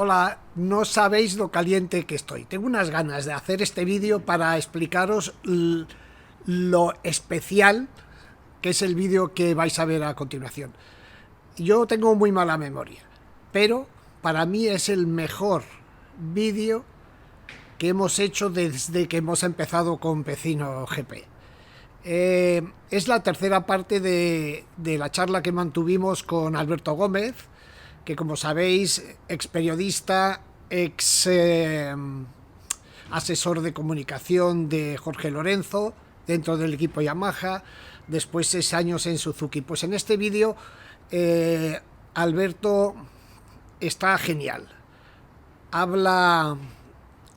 Hola, no sabéis lo caliente que estoy. Tengo unas ganas de hacer este vídeo para explicaros lo especial que es el vídeo que vais a ver a continuación. Yo tengo muy mala memoria, pero para mí es el mejor vídeo que hemos hecho desde que hemos empezado con Vecino GP. Es la tercera parte de la charla que mantuvimos con Alberto Gómez, que como sabéis, ex periodista, ex asesor de comunicación de Jorge Lorenzo dentro del equipo Yamaha, después 6 años en Suzuki. Pues en este vídeo Alberto está genial. Habla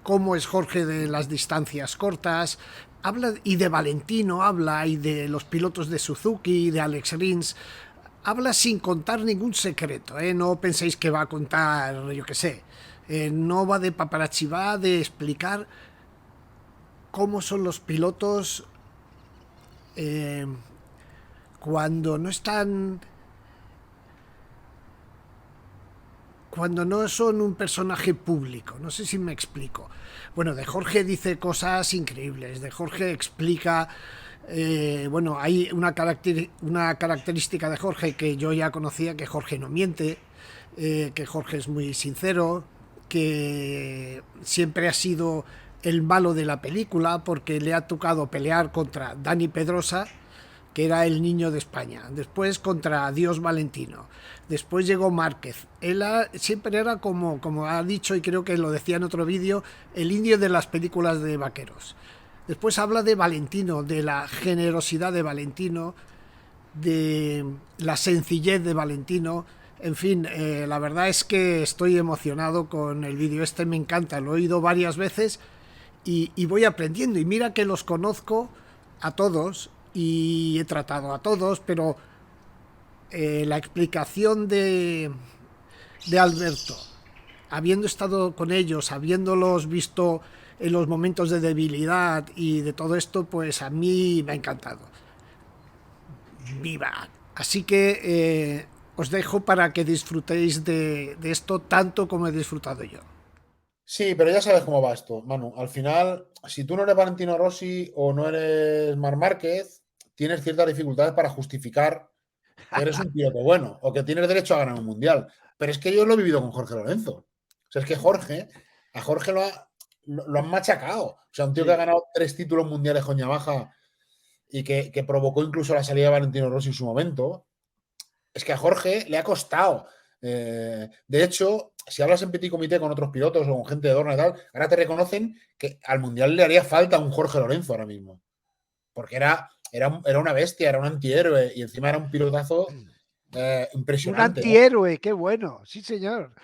cómo es Jorge de las distancias cortas, habla y de Valentino, habla y de los pilotos de Suzuki, de Alex Rins, habla sin contar ningún secreto, ¿eh? No penséis que va a contar, yo qué sé, no va de paparazzi, va de explicar cómo son los pilotos eh, cuando no están, cuando no son un personaje público. No sé si me explico. Bueno, de Jorge dice cosas increíbles, de Jorge explica. Bueno, hay una característica de Jorge que yo ya conocía, que Jorge no miente, que Jorge es muy sincero, que siempre ha sido el malo de la película porque le ha tocado pelear contra Dani Pedrosa, que era el niño de España, después contra Dios Valentino, después llegó Márquez. Él siempre era como ha dicho, y creo que lo decía en otro vídeo, el indio de las películas de vaqueros. Después habla de Valentino, de la generosidad de Valentino, de la sencillez de Valentino. En fin, la verdad es que estoy emocionado con el vídeo este, me encanta, lo he oído varias veces y voy aprendiendo. Y mira que los conozco a todos y he tratado a todos, pero la explicación de Alberto, habiendo estado con ellos, habiéndolos visto en los momentos de debilidad y de todo esto, pues a mí me ha encantado. Viva. Así que os dejo para que disfrutéis de esto tanto como he disfrutado yo. Sí, pero ya sabes cómo va esto, Manu. Al final, si tú no eres Valentino Rossi o no eres Marc Márquez, tienes ciertas dificultades para justificar que eres un piloto bueno o que tienes derecho a ganar un mundial. Pero es que yo lo he vivido con Jorge Lorenzo. O sea, es que a Jorge lo han machacado. O sea, un tío que ha Sí. ganado 3 títulos mundiales con Yamaha y que provocó incluso la salida de Valentino Rossi en su momento, es que a Jorge le ha costado. De hecho, si hablas en petit comité con otros pilotos o con gente de Dorna y tal, ahora te reconocen que al Mundial le haría falta un Jorge Lorenzo ahora mismo. Porque era una bestia, era un antihéroe y encima era un pilotazo Un impresionante, ¿no? antihéroe, qué bueno, sí señor.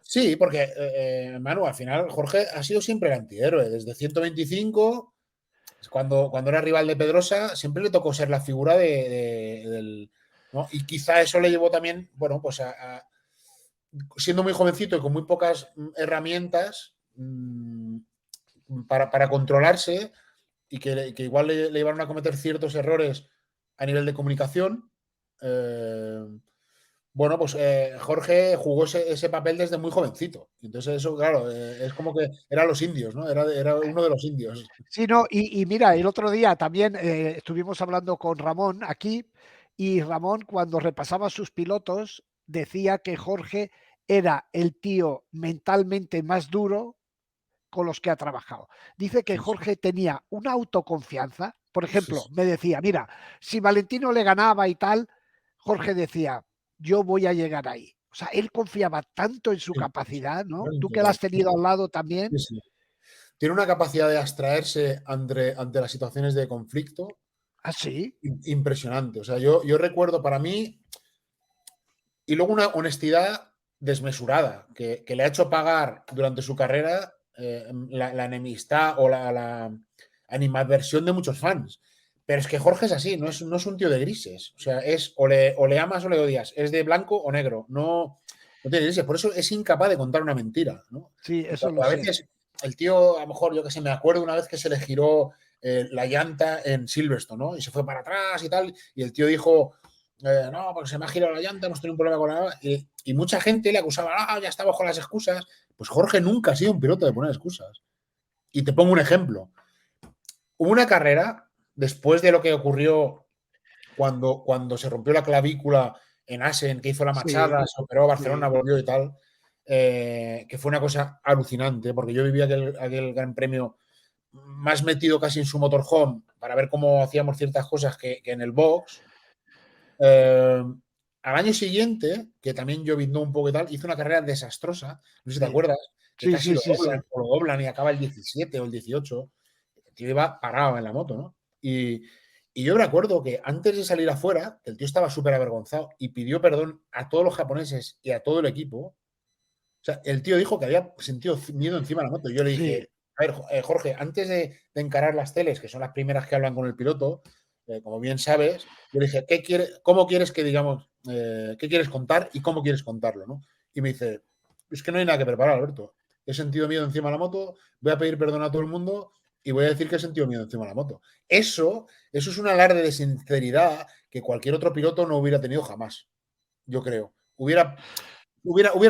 Sí, porque, Manu, al final Jorge ha sido siempre el antihéroe. Desde 125, cuando era rival de Pedrosa, siempre le tocó ser la figura del. ¿No? Y quizá eso le llevó también, bueno, pues siendo muy jovencito y con muy pocas herramientas para controlarse y que igual le llevaron a cometer ciertos errores a nivel de comunicación. Bueno, pues Jorge jugó ese papel desde muy jovencito. Entonces eso, claro, es como que eran los indios, ¿no? Era uno de los indios. Sí, no, y mira, el otro día también estuvimos hablando con Ramón aquí y Ramón cuando repasaba sus pilotos decía que Jorge era el tío mentalmente más duro con los que ha trabajado. Dice que Sí, sí, Jorge tenía una autoconfianza, por sí, ejemplo, sí. me decía, mira, si Valentino le ganaba y tal, Jorge decía, yo voy a llegar ahí. O sea, él confiaba tanto en su Sí, sí, capacidad, ¿no? Tú que la has sí, tenido al lado también. sí, sí. Tiene una capacidad de abstraerse ante las situaciones de conflicto Así. impresionante. O sea, yo recuerdo para mí, y luego una honestidad desmesurada, que le ha hecho pagar durante su carrera la enemistad o la animadversión de muchos fans. Pero es que Jorge es así, no es un tío de grises. O sea, es o le amas o le odias, es de blanco o negro, no tiene grises. Por eso es incapaz de contar una mentira, ¿no? Sí, Y eso lo a sé. veces el tío, a lo mejor, yo que sé, me acuerdo una vez que se le giró la llanta en Silverstone, ¿no? Y se fue para atrás y tal, y el tío dijo no, porque se me ha girado la llanta, hemos tenido un problema con la... Y mucha gente le acusaba, ya estamos con las excusas. Pues Jorge nunca ha sido un piloto de poner excusas. Y te pongo un ejemplo. Hubo una carrera, después de lo que ocurrió cuando se rompió la clavícula en Assen, que hizo la Sí, machada, se operó, Barcelona sí, volvió y tal, que fue una cosa alucinante, porque yo vivía aquel Gran Premio más metido casi en su motorhome para ver cómo hacíamos ciertas cosas que en el box. Al año siguiente, que también lloviznó un poco y tal, hizo una carrera desastrosa, no sé si te sí, acuerdas, que sí, casi sí, sí, sí. lo doblan y acaba el 17 o el 18. El tío iba parado en la moto, ¿no? Y yo me acuerdo que antes de salir afuera, el tío estaba súper avergonzado y pidió perdón a todos los japoneses y a todo el equipo. O sea, el tío dijo que había sentido miedo encima de la moto. Yo le Sí, dije, a ver, Jorge, antes de encarar las teles, que son las primeras que hablan con el piloto, como bien sabes, yo le dije, ¿cómo quieres que digamos, qué quieres contar y cómo quieres contarlo, ¿no? Y me dice, es que no hay nada que preparar, Alberto. He sentido miedo encima de la moto, voy a pedir perdón a todo el mundo y voy a decir que he sentido miedo encima de la moto. Eso es un alarde de sinceridad que cualquier otro piloto no hubiera tenido jamás, yo creo. Hubiera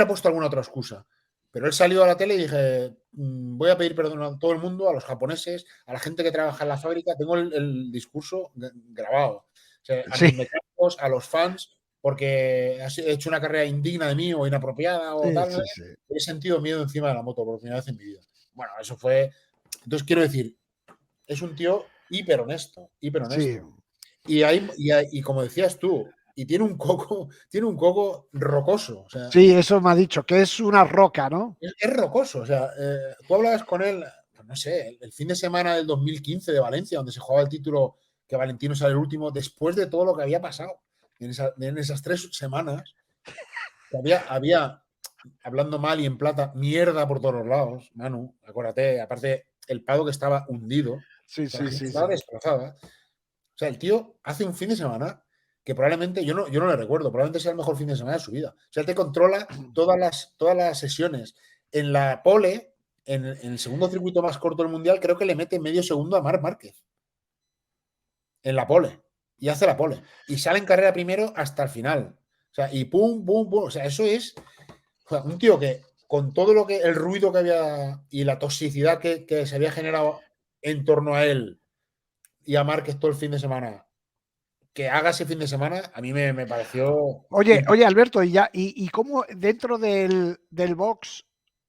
puesto alguna otra excusa. Pero él salió a la tele y dije, voy a pedir perdón a todo el mundo, a los japoneses, a la gente que trabaja en la fábrica. Tengo el discurso grabado. O sea, a sí, mis mecánicos, a los fans, porque he hecho una carrera indigna de mí o inapropiada o sí, tal. sí, sí. He sentido miedo encima de la moto por primera vez en mi vida. Bueno, eso fue... Entonces quiero decir, es un tío hiper honesto, hiper Sí, honesto. Y como decías tú, y tiene un coco rocoso. O sea, sí, eso me ha dicho, que es una roca, ¿no? es rocoso. O sea, tú hablabas con él, pues no sé, el fin de semana del 2015 de Valencia, donde se jugaba el título que Valentino sale el último, después de todo lo que había pasado en esas 3 semanas, que había, hablando mal y en plata, mierda por todos los lados, Manu, acuérdate, aparte el Pado que estaba hundido, o Sí, sea, la sí, gente sí, estaba sí. destrozada. O sea, el tío hace un fin de semana que probablemente, yo no le recuerdo, probablemente sea el mejor fin de semana de su vida. O sea, él te controla todas las sesiones. En la pole, en el segundo circuito más corto del mundial, creo que le mete medio segundo a Marc Márquez. En la pole. Y hace la pole. Y sale en carrera primero hasta el final. O sea, y pum, pum, pum. O sea, eso es, o sea, un tío que con todo el ruido que había y la toxicidad que se había generado en torno a él y a Márquez todo el fin de semana, que haga ese fin de semana, a mí me pareció Oye, Alberto, y cómo dentro del box,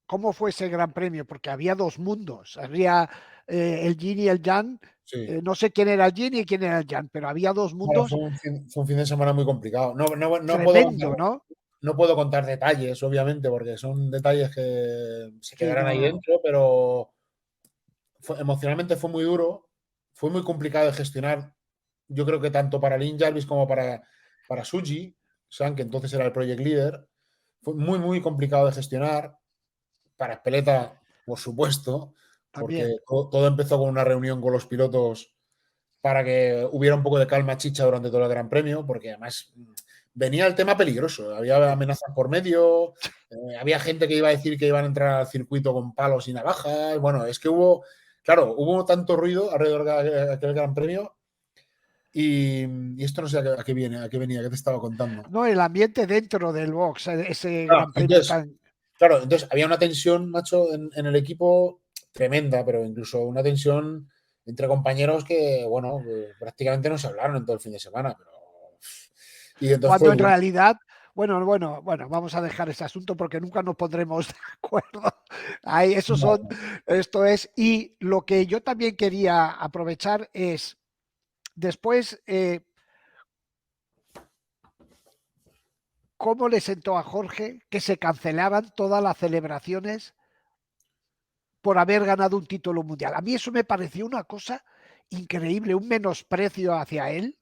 cómo fue ese gran premio? Porque había dos mundos, había el yin y el yang. sí. No sé quién era el yin y quién era el yang, pero había dos Bueno, mundos fue un fin de semana muy complicado. tremendo, ¿no? No puedo contar detalles, obviamente, porque son detalles que se Sí, quedarán ahí no, no, dentro, pero emocionalmente fue muy duro, fue muy complicado de gestionar. Yo creo que tanto para Lynn Jarvis como para Suji, San, que entonces era el project leader, fue muy, muy complicado de gestionar. Para Espeleta, por supuesto, porque también, todo empezó con una reunión con los pilotos para que hubiera un poco de calma chicha durante todo el Gran Premio, porque además venía el tema peligroso, había sí. amenazas por medio, había gente que iba a decir que iban a entrar al circuito con palos y navajas, bueno, es que hubo tanto ruido alrededor de aquel Gran Premio y esto no sé a qué viene, a qué venía, qué te estaba contando. No, el ambiente dentro del box, ese Claro, gran premio tan... entonces había una tensión, macho, en el equipo tremenda, pero incluso una tensión entre compañeros que, bueno, prácticamente no se hablaron en todo el fin de semana, pero... Y entonces fue Cuando en duro. realidad, bueno, vamos a dejar ese asunto porque nunca nos pondremos de acuerdo. Ahí, esos No, son, esto es, y lo que yo también quería aprovechar es, después, cómo le sentó a Jorge que se cancelaban todas las celebraciones por haber ganado un título mundial. A mí eso me pareció una cosa increíble, un menosprecio hacia él.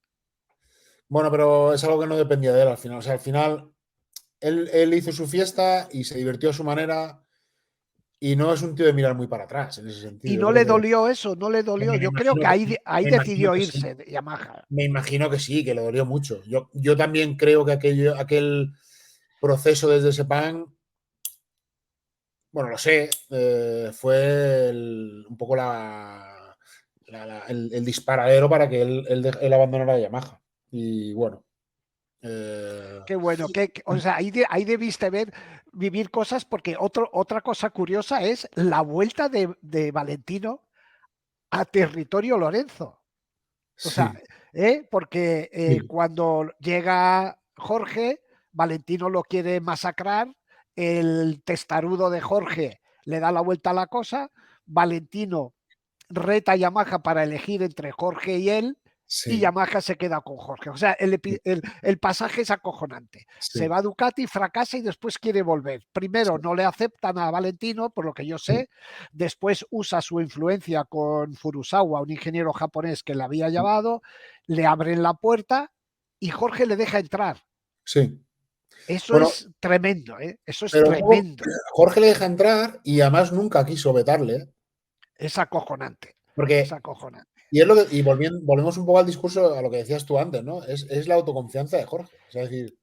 bueno, pero es algo que no dependía de él al final. O sea, al final él hizo su fiesta y se divirtió a su manera y no es un tío de mirar muy para atrás en ese sentido. Y Yo no creo le que dolió eso, no le dolió. me Yo creo imagino que que, ahí me imagino decidió que sí. irse de Yamaha. Me imagino que sí, que le dolió mucho. Yo también creo que aquel proceso desde Sepang, bueno, lo sé, fue un poco el disparadero para que él abandonara Yamaha. Y bueno, Qué bueno, o sea, ahí debiste vivir cosas, porque otra cosa curiosa es la vuelta de Valentino a territorio Lorenzo. O sea, Sí, porque sí, cuando llega Jorge, Valentino lo quiere masacrar, el testarudo de Jorge le da la vuelta a la cosa, Valentino reta a Yamaha para elegir entre Jorge y él, y sí, Yamaha se queda con Jorge. O sea, el pasaje es acojonante. Se sí, va a Ducati, fracasa y después quiere volver. Primero sí, no le aceptan a Valentino, por lo que yo sé. Después usa su influencia con Furusawa, un ingeniero japonés que le había llevado. Le abren la puerta y Jorge le deja entrar. sí. Eso Bueno, es tremendo, ¿eh? Eso es pero luego tremendo. Jorge le deja entrar y además nunca quiso vetarle, ¿eh? Es acojonante. Es Porque, acojonante. y es lo que, y volvemos un poco al discurso, a lo que decías tú antes, ¿no? Es la autoconfianza de Jorge. O sea, es decir,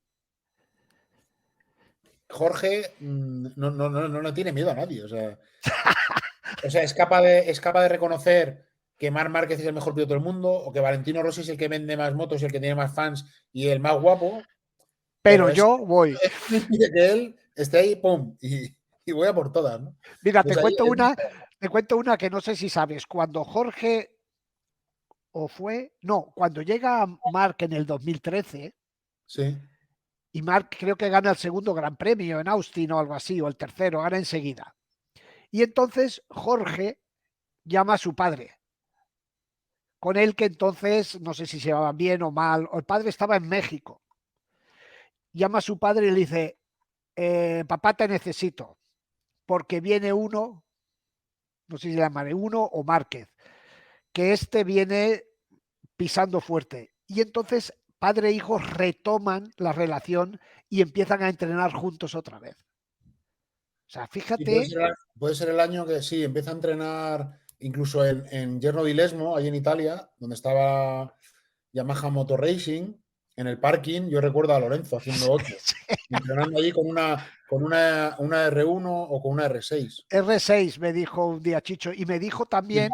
Jorge no le tiene miedo a nadie. O sea, es capaz de reconocer que Marc Márquez es el mejor piloto del mundo, o que Valentino Rossi es el que vende más motos, el que tiene más fans y el más guapo, Pero pero eso yo voy. no impide que él esté ahí, pum, y voy a por todas, ¿no? Mira, Entonces ahí es te cuento una que no sé si sabes. Cuando Jorge, cuando llega Mark en el 2013, sí, y Mark creo que gana el segundo Gran Premio en Austin o algo así, o el tercero, gana enseguida. Y entonces Jorge llama a su padre, con él que entonces, no sé si se llevaban bien o mal, o el padre estaba en México. Llama a su padre y le dice, papá, te necesito, porque viene uno, no sé si le llamaré uno o Márquez, que este viene pisando fuerte. Y entonces padre e hijo retoman la relación y empiezan a entrenar juntos otra vez. O sea, y puede fíjate, ser, puede ser el año que sí, empieza a entrenar incluso en Yerno di Lesmo, ahí en Italia, donde estaba Yamaha Motor Racing, en el parking, yo recuerdo a Lorenzo haciendo 8, entrenando allí con una R1 o con una R6. R6 me dijo un día Chicho, y me dijo Y, también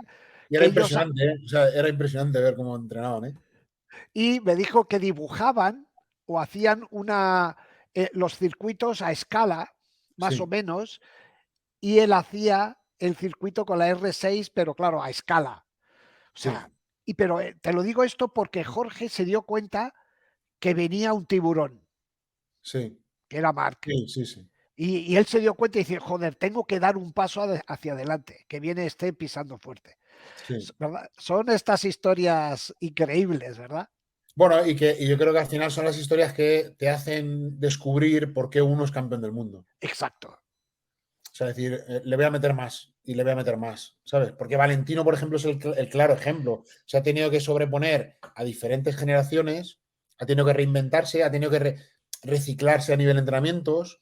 y que era ellos, impresionante, ¿eh? O sea, era impresionante ver cómo entrenaban, ¿eh? y me dijo que dibujaban o hacían los circuitos a escala, más o Sí, menos, y él hacía el circuito con la R6, pero claro, a escala. O sea, sí, pero te lo digo esto porque Jorge se dio cuenta que venía un tiburón, sí, que era Mark. sí, sí, sí, Y él se dio cuenta y dice, joder, tengo que dar un paso hacia adelante, que viene este pisando fuerte. sí. ¿Verdad? Son estas historias increíbles, ¿verdad? Bueno, y yo creo que al final son las historias que te hacen descubrir por qué uno es campeón del mundo. Exacto. O sea, decir, le voy a meter más y le voy a meter más, ¿sabes? Porque Valentino, por ejemplo, es el claro ejemplo. Se ha tenido que sobreponer a diferentes generaciones, ha tenido que reinventarse, ha tenido que reciclarse a nivel de entrenamientos,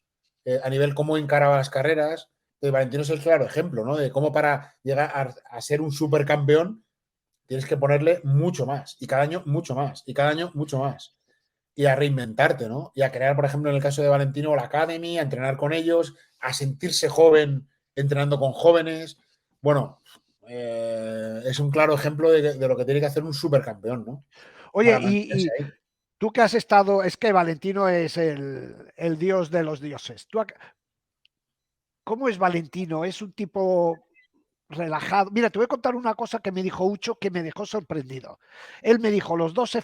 a nivel cómo encaraba las carreras. Valentino es el claro ejemplo, ¿no? De cómo para llegar a ser un supercampeón tienes que ponerle mucho más, y cada año mucho más, y cada año mucho más. Y a reinventarte, ¿no? Y a crear, por ejemplo, en el caso de Valentino, la Academy, a entrenar con ellos, a sentirse joven entrenando con jóvenes. Bueno, es un claro ejemplo de lo que tiene que hacer un supercampeón, ¿no? Oye, Para mantenerse y ahí. tú que has estado, es que Valentino es el dios de los dioses. ¿Cómo es Valentino? ¿Es un tipo relajado? Mira, te voy a contar una cosa que me dijo Ucho que me dejó sorprendido. Él me dijo, los dos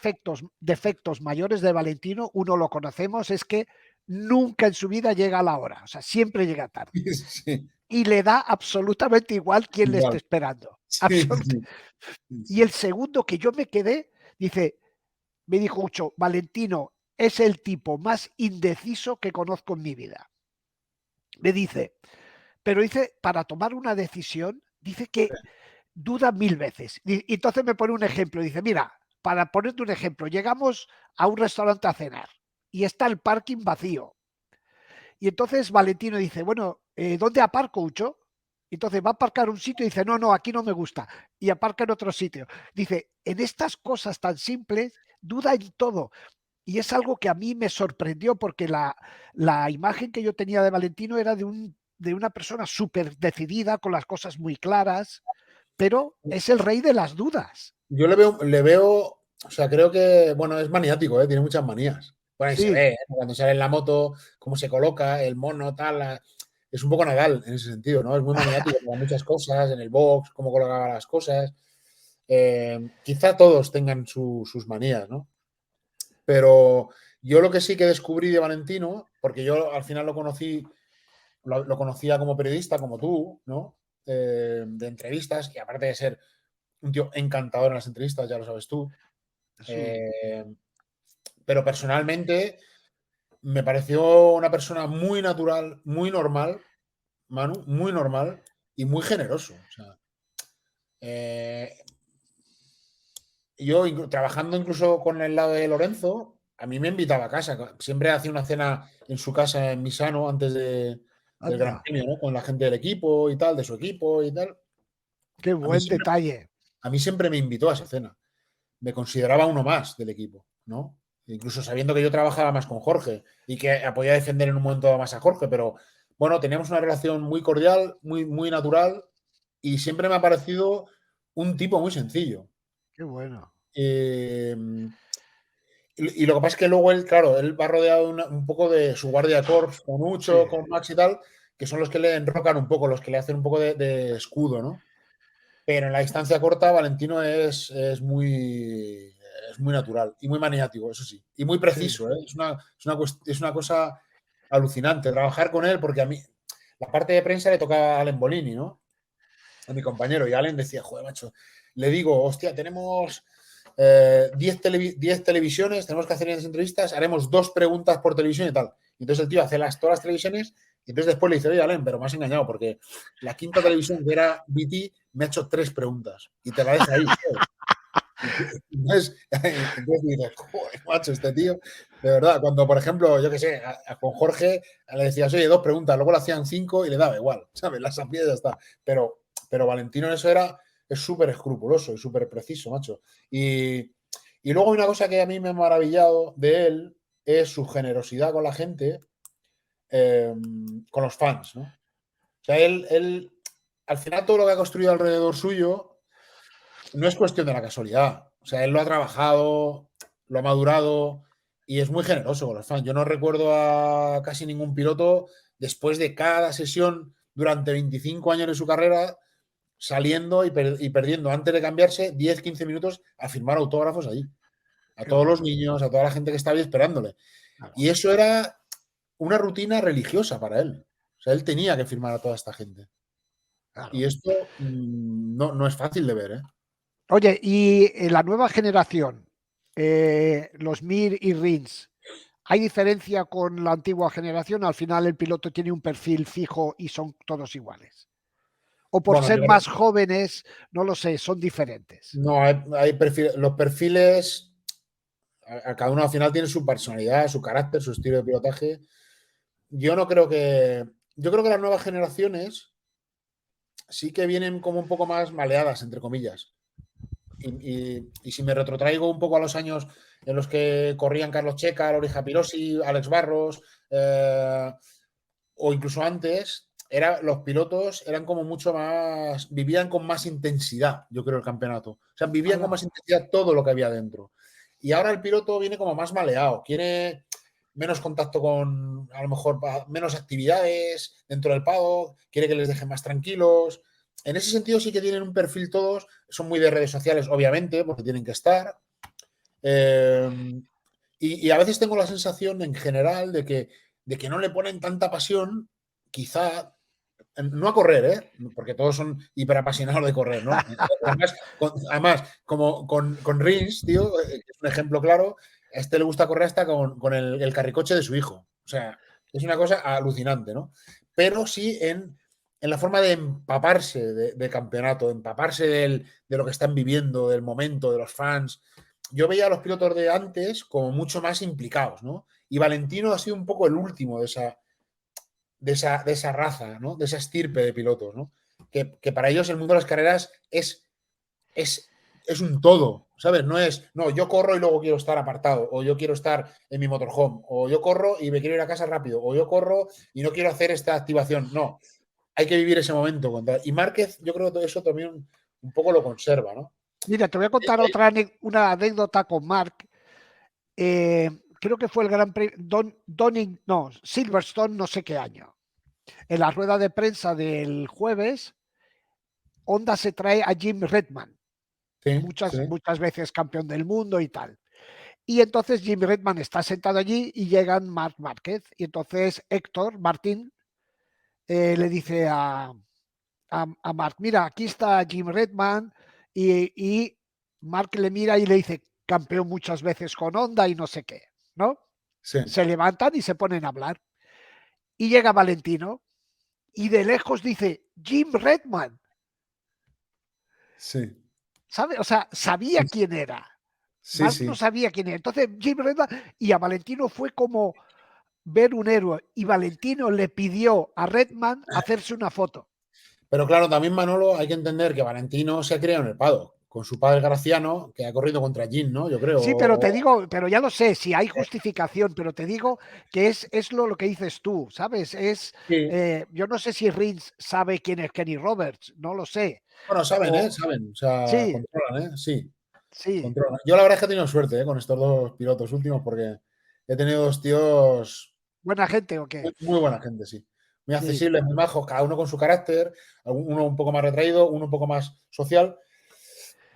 defectos mayores de Valentino, uno lo conocemos, es que nunca en su vida llega a la hora, o sea, siempre llega tarde. Sí, Y le da absolutamente igual quién le esté igual. esperando. Sí, Absolut sí, y sí. el segundo que yo me quedé, me dijo Ucho, Valentino es el tipo más indeciso que conozco en mi vida. Me dice, pero dice, para tomar una decisión, dice que duda 1000 veces. Y entonces me pone un ejemplo, dice, mira, para ponerte un ejemplo, llegamos a un restaurante a cenar y está el parking vacío. Y entonces Valentino dice, bueno, ¿dónde aparco, Ucho? Entonces va a aparcar un sitio y dice, no, aquí no me gusta. Y aparca en otro sitio. Dice, en estas cosas tan simples, duda en todo. Y es algo que a mí me sorprendió porque la imagen que yo tenía de Valentino era de una persona súper decidida, con las cosas muy claras, pero es el rey de las dudas. Yo le veo, o sea, creo que, bueno, es maniático, ¿eh? Tiene muchas manías. Bueno, ahí se Sí, ve, ¿eh? Cuando sale en la moto, cómo se coloca, el mono, tal. Es un poco Nadal en ese sentido, ¿no? Es muy maniático para muchas cosas, en el box, cómo colocaba las cosas. Quizá todos tengan sus manías, ¿no? Pero yo lo que sí que descubrí de Valentino, porque yo al final lo conocí, lo conocía como periodista, como tú, ¿no? De entrevistas, y aparte de ser un tío encantador en las entrevistas, ya lo sabes tú. sí, Eh, pero personalmente me pareció una persona muy natural, muy normal, Manu, muy normal y muy generoso. O sea, eh, yo trabajando incluso con el lado de Lorenzo, a mí me invitaba a casa. Siempre hacía una cena en su casa en Misano antes del Gran anda, Premio, ¿no? Con la gente del equipo y tal, de su equipo y tal. qué A mí buen siempre, detalle. a mí siempre me invitó a esa cena. Me consideraba uno más del equipo, ¿no? Incluso sabiendo que yo trabajaba más con Jorge y que podía defender en un momento dado más a Jorge, pero bueno, teníamos una relación muy cordial, muy natural y siempre me ha parecido un tipo muy sencillo. Qué bueno. Eh, y lo que pasa es que luego él, claro, él va rodeado de un poco de su guardia corps, con Sí, Ucho, con Max y tal, que son los que le enrocan un poco, los que le hacen un poco de escudo, ¿no? Pero en la distancia corta, Valentino es muy natural y muy maniático, eso sí. Y muy sí, preciso, ¿eh? Es una cosa alucinante trabajar con él, porque a mí la parte de prensa le tocaba a Allen Bolini, ¿no? A mi compañero. Y Allen decía, joder, macho, le digo, hostia, tenemos 10 televisiones, tenemos que hacer 10 entrevistas, haremos 2 preguntas por televisión y tal. Y entonces el tío hace todas las televisiones y entonces después le dice, oye, Allen, pero me has engañado porque la quinta televisión, que era BT, me ha hecho 3 preguntas y te la deja ahí, ¿sabes? Entonces dices, joder, macho, este tío, de verdad, cuando por ejemplo, yo qué sé, con Jorge le decías, oye, 2 preguntas, luego le hacían 5 y le daba igual, ¿sabes? Las hacía y ya está. Pero Valentino en eso es súper escrupuloso y súper preciso, macho. Y luego hay una cosa que a mí me ha maravillado de él, es su generosidad con la gente, eh, con los fans, ¿no? O sea, él, al final todo lo que ha construido alrededor suyo no es cuestión de la casualidad. O sea, él lo ha trabajado, lo ha madurado y es muy generoso con los fans. Yo no recuerdo a casi ningún piloto después de cada sesión durante 25 años de su carrera saliendo y perdiendo antes de cambiarse 10-15 minutos a firmar autógrafos allí. A qué todos los bueno. niños, a toda la gente que estaba ahí esperándole. Claro, Y eso era una rutina religiosa para él. O sea, él tenía que firmar a toda esta gente. Y claro. esto no es fácil de ver, ¿eh? Oye, y en la nueva generación, los Mir y Rins, ¿hay diferencia con la antigua generación? Al final el piloto tiene un perfil fijo y son todos iguales. O por Bueno, ser yo más jóvenes, no lo sé, son diferentes. no, los perfiles, a cada uno al final tiene su personalidad, su carácter, su estilo de pilotaje. Yo no creo que. Yo creo que las nuevas generaciones sí que vienen como un poco más maleadas, entre comillas. Y si me retrotraigo un poco a los años en los que corrían Carlos Checa, Lori Japirosi, Alex Barros, o incluso antes, los pilotos eran como mucho más, vivían con más intensidad, yo creo, el campeonato. O sea, vivían con Hala, más intensidad todo lo que había dentro. Y ahora el piloto viene como más maleado, quiere menos contacto con, a lo mejor, menos actividades dentro del paddock, quiere que les dejen más tranquilos. En ese sentido sí que tienen un perfil todos, son muy de redes sociales, obviamente, porque tienen que estar. Eh, y a veces tengo la sensación en general de que no le ponen tanta pasión, quizá, no a correr, ¿eh? Porque todos son hiperapasionados de correr, ¿no? Además como con Rins, tío, que es un ejemplo claro, a este le gusta correr hasta con el carricoche de su hijo. O sea, es una cosa alucinante, ¿no? Pero sí en la forma de empaparse de campeonato, de empaparse de lo que están viviendo, del momento, de los fans. Yo veía a los pilotos de antes como mucho más implicados, ¿no? Y Valentino ha sido un poco el último de esa raza, ¿no? De esa estirpe de pilotos, ¿no? Que para ellos el mundo de las carreras es, es un todo, ¿sabes? No, yo corro y luego quiero estar apartado, o yo quiero estar en mi motorhome, o yo corro y me quiero ir a casa rápido, o yo corro y no quiero hacer esta activación. No, hay que vivir ese momento. Y Márquez, yo creo que eso también un poco lo conserva, ¿no? mira, te voy a contar una anécdota con Marc, que creo que fue el Gran Premio, no, Silverstone, no sé qué año. En la rueda de prensa del jueves, Honda se trae a Jim Redman, Sí, muchas, sí, muchas veces campeón del mundo y tal. Y entonces Jim Redman está sentado allí y llegan Marc Márquez. Y entonces Héctor Martín le dice a Marc, mira, aquí está Jim Redman. Y Marc le mira y le dice, campeón muchas veces con Honda y no sé qué, ¿no? sí, Se levantan y se ponen a hablar. Y llega Valentino y de lejos dice, Jim Redman, sí, ¿sabe? O sea, sabía quién era. sí, Marc no sí. sabía quién era. Entonces Jim Redman, y a Valentino fue como ver un héroe, y Valentino le pidió a Redman hacerse una foto. Pero claro, también Manolo, hay que entender que Valentino se ha criado en el paddock, con su padre Graciano, que ha corrido contra Jim, ¿no? Yo creo. Sí, pero te digo, pero ya lo sé, si hay justificación, pero te digo que es lo que dices tú, ¿sabes? Sí. Yo no sé si Rins sabe quién es Kenny Roberts, no lo sé. Bueno, saben, ¿eh? O, Saben, o sea, sí, controlan, ¿eh? Sí, sí, controlan. Yo la verdad es que he tenido suerte, ¿eh? Con estos dos pilotos últimos, porque he tenido dos tíos buena gente o qué. muy, muy buena gente, sí. Muy Sí. accesibles, muy majos, cada uno con su carácter, uno un poco más retraído, uno un poco más social,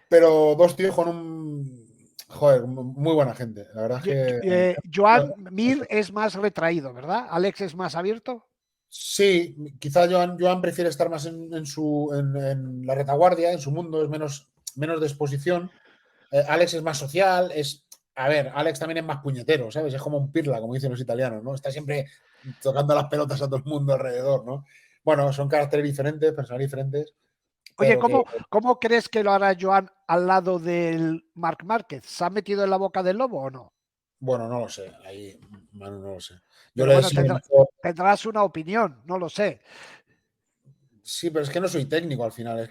pero dos tíos con un... Joder, muy buena gente. La verdad es que... Joan Mir es más retraído, ¿verdad? Alex es más abierto. Sí, quizá Joan prefiere estar más en la retaguardia, en su mundo, es menos de exposición. Alex es más social, a ver, Alex también es más puñetero, ¿sabes? Es como un pirla, como dicen los italianos, ¿no? Está siempre tocando las pelotas a todo el mundo alrededor, ¿no? Bueno, son caracteres diferentes, personas diferentes, Oye, pero que, ¿cómo crees que lo hará Joan al lado del Marc Márquez? ¿Se ha metido en la boca del lobo o no? bueno, no lo sé, ahí, Manu, no lo sé. Yo Pero le bueno, deseo lo mejor. tendrás una opinión, no lo sé. Sí, pero es que no soy técnico al final, es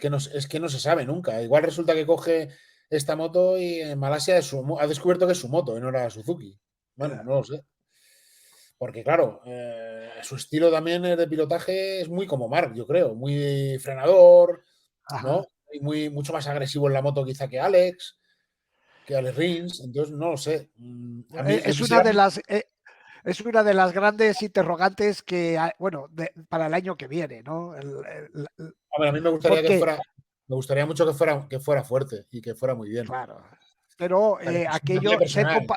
que no se sabe nunca. Igual resulta que coge esta moto y en Malasia ha descubierto que es su moto y no era Suzuki. Bueno, no lo sé. Porque claro, su estilo también de pilotaje es muy como Marc, yo creo, muy frenador, ¿no? Ajá. Y mucho más agresivo en la moto quizá que Alex Rins, entonces no lo sé. A mí yo Es quisiera... es una de las grandes interrogantes bueno, para el año que viene, ¿no? A ver, a mí me gustaría que Porque, fuera, me gustaría mucho que fuera fuerte y que fuera muy bien. claro, pero O sea, que fuese una marca aquello, personal.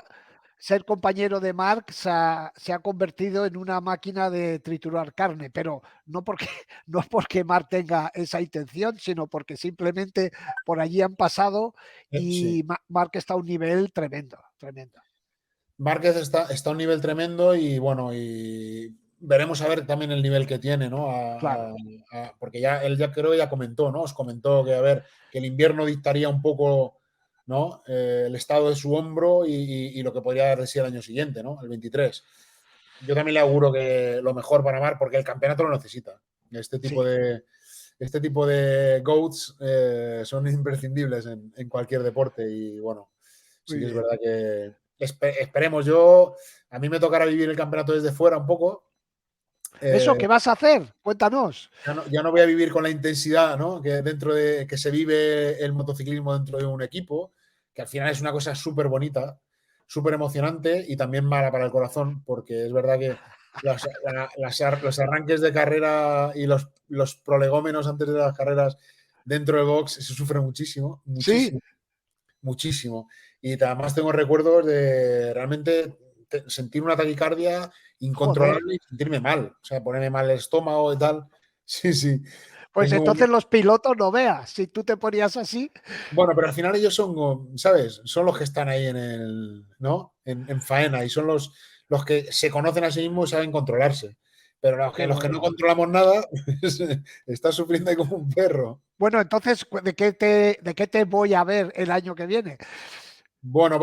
ser compañero de Mark se ha convertido en una máquina de triturar carne, pero no porque, no porque Mark tenga esa intención, sino porque simplemente por allí han pasado y Sí. Mark está a un nivel tremendo, tremendo. Márquez está a un nivel tremendo y bueno, y veremos a ver también el nivel que tiene, ¿no? Claro, Porque ya él ya creo que ya comentó, ¿no? Os comentó que a ver, que el invierno dictaría un poco, ¿no? El estado de su hombro y lo que podría dar de sí el año siguiente, ¿no? El 23. Yo también le auguro que lo mejor para Marc, porque el campeonato lo necesita. Este tipo sí, de, este tipo de GOATs son imprescindibles en cualquier deporte y bueno, sí muy que es bien. verdad que esperemos. Yo, a mí me tocará vivir el campeonato desde fuera un poco. ¿Eso Eh, qué vas a hacer? Cuéntanos. ya no voy a vivir con la intensidad, ¿no? Que dentro de que se vive el motociclismo dentro de un equipo, que al final es una cosa súper bonita, súper emocionante y también mala para el corazón, porque es verdad que los arranques de carrera y los prolegómenos antes de las carreras dentro del box se sufre muchísimo, Sí, muchísimo, muchísimo. Y además tengo recuerdos de realmente sentir una taquicardia joder. incontrolable y sentirme mal, o sea, ponerme mal el estómago y tal. Sí, sí. Pues Tengo entonces los pilotos no veas. Si tú te ponías así, Bueno, pero al final ellos son, ¿sabes? Son los que están ahí en el, ¿no? En faena y son los que se conocen a sí mismos y saben controlarse. Pero qué los que no bueno. controlamos nada, pues, estás sufriendo ahí como un perro. Bueno, entonces, de qué te voy a ver el año que viene? Bueno,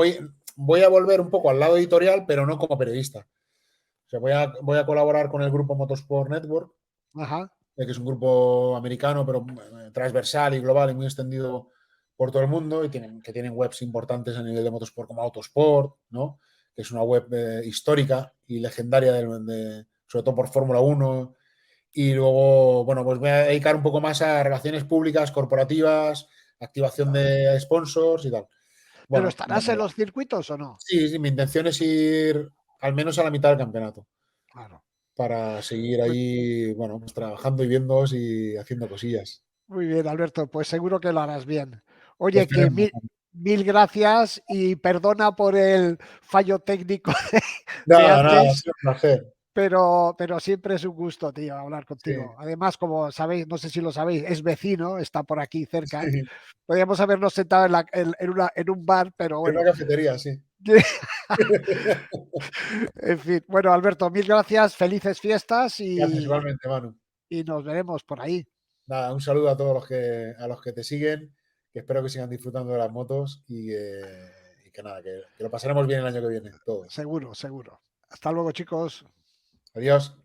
voy a volver un poco al lado editorial, pero no como periodista. O sea, voy a colaborar con el grupo Motorsport Network, Ajá. que es un grupo americano, pero transversal y global y muy extendido por todo el mundo y que tienen webs importantes a nivel de motorsport como Autosport, ¿no? Que es una web histórica y legendaria, sobre todo por Fórmula 1. Y luego, bueno, pues voy a dedicar un poco más a relaciones públicas, corporativas, activación de sponsors y tal. ¿Pero Bueno, estarás en los circuitos o no? sí, sí, mi intención es ir al menos a la mitad del campeonato Claro. para seguir Pues ahí, bueno, pues trabajando y viendo y haciendo cosillas. muy bien, Alberto, pues seguro que lo harás bien. Oye, que Esperemos. mil gracias y perdona por el fallo técnico de Nada, nada, ha antes, sido un placer. pero siempre es un gusto, tío, hablar Sí, contigo. Además, como sabéis, no sé si lo sabéis, es vecino, está por aquí cerca. sí. Podríamos habernos sentado en un bar, pero En una bueno. cafetería, sí. En fin, bueno, Alberto, mil gracias, felices fiestas Gracias igualmente, Manu. y nos veremos por ahí. Nada, un saludo a todos a los que te siguen, que espero que sigan disfrutando de las motos y que nada, que lo pasaremos bien el año que viene, todos. Seguro, seguro. Hasta luego, chicos. Adiós.